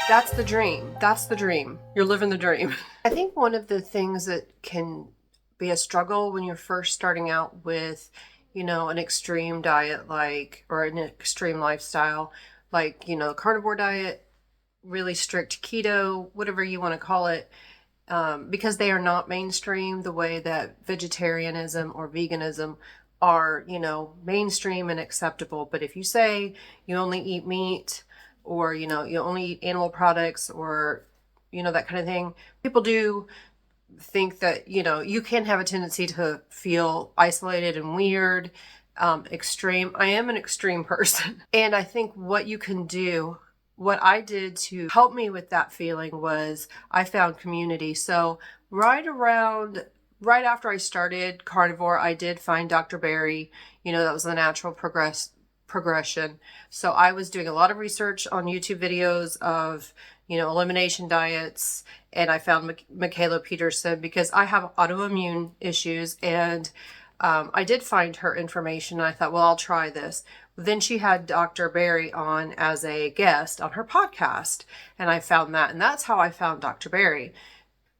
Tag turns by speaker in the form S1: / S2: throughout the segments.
S1: That's the dream. That's the dream. You're living the dream. I think one of the things that can be a struggle when you're first starting out with, an extreme diet or an extreme lifestyle, carnivore diet, really strict keto, whatever you want to call it, because they are not mainstream the way that vegetarianism or veganism are, mainstream and acceptable. But if you say you only eat meat, or you only eat animal products, or that kind of thing, people do think that you can have a tendency to feel isolated and weird, extreme. I am an extreme person, and I think what I did to help me with that feeling was I found community. So right after I started carnivore, I did find Dr. Berry. That was the natural progression. So I was doing a lot of research on YouTube videos of, elimination diets, and I found Michaela Peterson because I have autoimmune issues, and I did find her information. I thought, well, I'll try this. Then she had Dr. Berry on as a guest on her podcast, and I found that, and that's how I found Dr. Berry.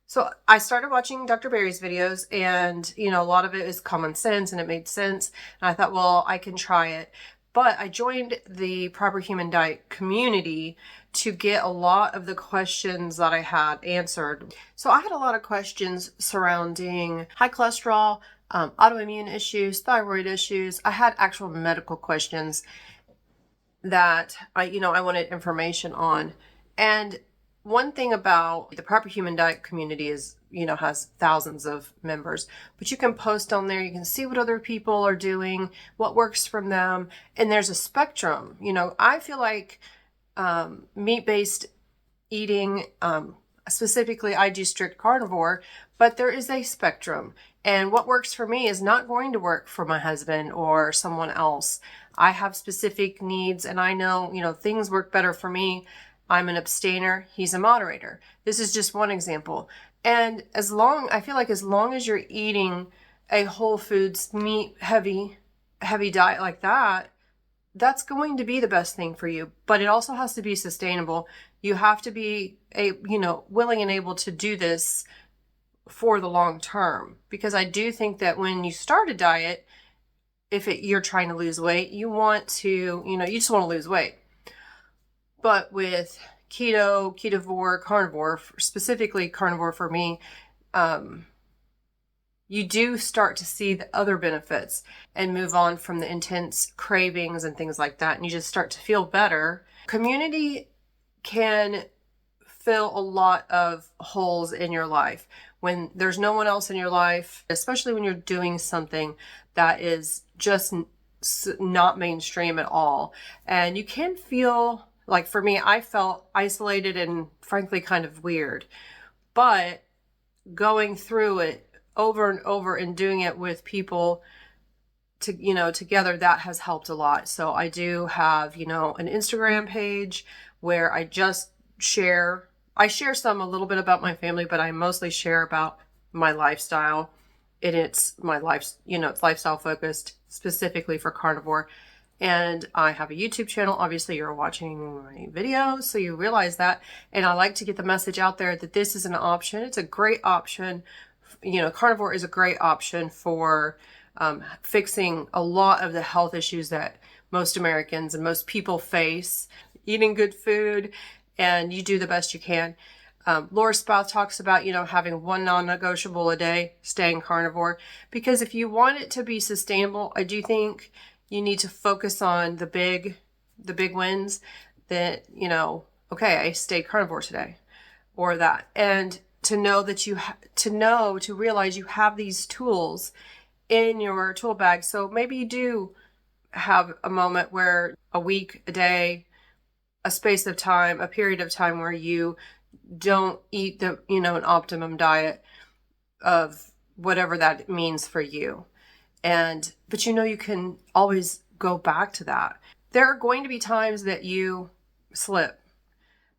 S1: So I started watching Dr. Berry's videos, and, a lot of it is common sense, and it made sense. And I thought, well, I can try it. But I joined the Proper Human Diet community to get a lot of the questions that I had answered. So I had a lot of questions surrounding high cholesterol, autoimmune issues, thyroid issues. I had actual medical questions that I wanted information on. And one thing about the Proper Human Diet community is, has thousands of members, but you can post on there. You can see what other people are doing, what works from them. And there's a spectrum. I feel like meat-based eating, specifically I do strict carnivore, but there is a spectrum. And what works for me is not going to work for my husband or someone else. I have specific needs, and I know, things work better for me. I'm an abstainer. He's a moderator. This is just one example. And I feel like as long as you're eating a whole foods, meat heavy diet like that, that's going to be the best thing for you. But it also has to be sustainable. You have to be willing and able to do this for the long term. Because I do think that when you start a diet, you're trying to lose weight, you just want to lose weight. But with keto, ketovore, carnivore, specifically carnivore for me, you do start to see the other benefits and move on from the intense cravings and things like that. And you just start to feel better. Community can fill a lot of holes in your life. When there's no one else in your life, especially when you're doing something that is just not mainstream at all. And you can feel, like for me, I felt isolated and frankly kind of weird. But going through it over and over and doing it with people together, that has helped a lot. So I do have, an Instagram page where I just share a little bit about my family, but I mostly share about my lifestyle. And it's my life, it's lifestyle focused specifically for carnivore. And I have a YouTube channel. Obviously, you're watching my videos, so you realize that. And I like to get the message out there that this is an option. It's a great option. Carnivore is a great option for fixing a lot of the health issues that most Americans and most people face. Eating good food, and you do the best you can. Laura Spouth talks about, having one non-negotiable a day, staying carnivore. Because if you want it to be sustainable, I do think you need to focus on the big wins that, okay, I stayed carnivore today, or that. And to know that to realize you have these tools in your tool bag. So maybe you do have a moment where a week, a day, a space of time, a period of time where you don't eat an optimum diet of whatever that means for you. But you can always go back to that. There are going to be times that you slip.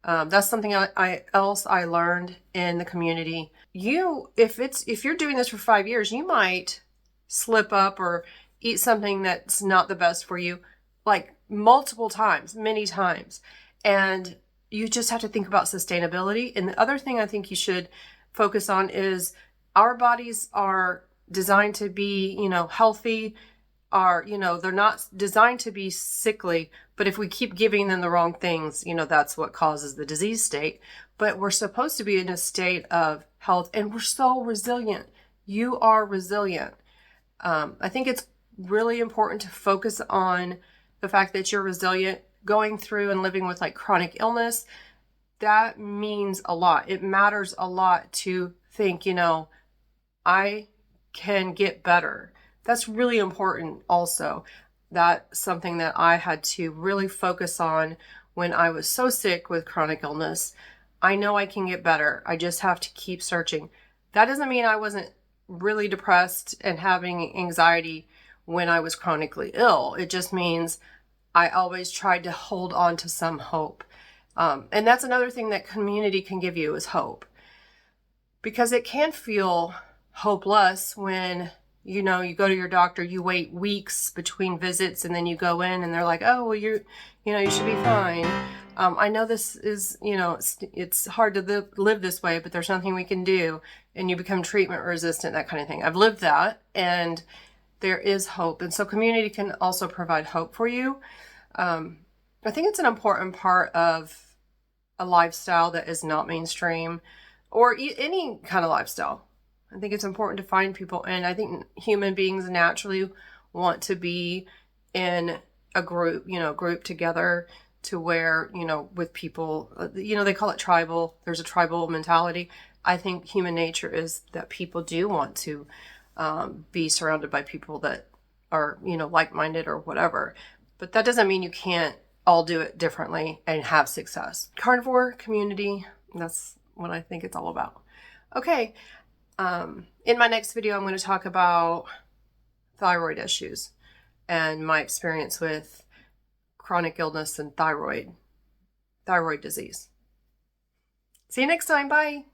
S1: That's something I learned in the community. If you're doing this for 5 years, you might slip up or eat something that's not the best for you, like multiple times, many times. And you just have to think about sustainability. And the other thing I think you should focus on is our bodies are designed to be, healthy, they're not designed to be sickly, but if we keep giving them the wrong things, that's what causes the disease state. But we're supposed to be in a state of health, and we're so resilient. You are resilient. I think it's really important to focus on the fact that you're resilient. Going through and living with like chronic illness, that means a lot. It matters a lot to think, I can get better. That's really important also. That's something that I had to really focus on when I was so sick with chronic illness. I know I can get better. I just have to keep searching. That doesn't mean I wasn't really depressed and having anxiety when I was chronically ill. It just means I always tried to hold on to some hope. And that's another thing that community can give you is hope. Because it can feel hopeless when, you go to your doctor, you wait weeks between visits, and then you go in and they're like, oh, well, you should be fine. I know this is, it's hard to live this way, but there's nothing we can do. And you become treatment resistant, that kind of thing. I've lived that, and there is hope. And so community can also provide hope for you. I think it's an important part of a lifestyle that is not mainstream, or any kind of lifestyle. I think it's important to find people, and I think human beings naturally want to be in a group, group together to where, with people, they call it tribal. There's a tribal mentality. I think human nature is that people do want to be surrounded by people that are, like-minded or whatever. But that doesn't mean you can't all do it differently and have success. Carnivore community, that's what I think it's all about. Okay. In my next video, I'm going to talk about thyroid issues and my experience with chronic illness and thyroid disease. See you next time. Bye.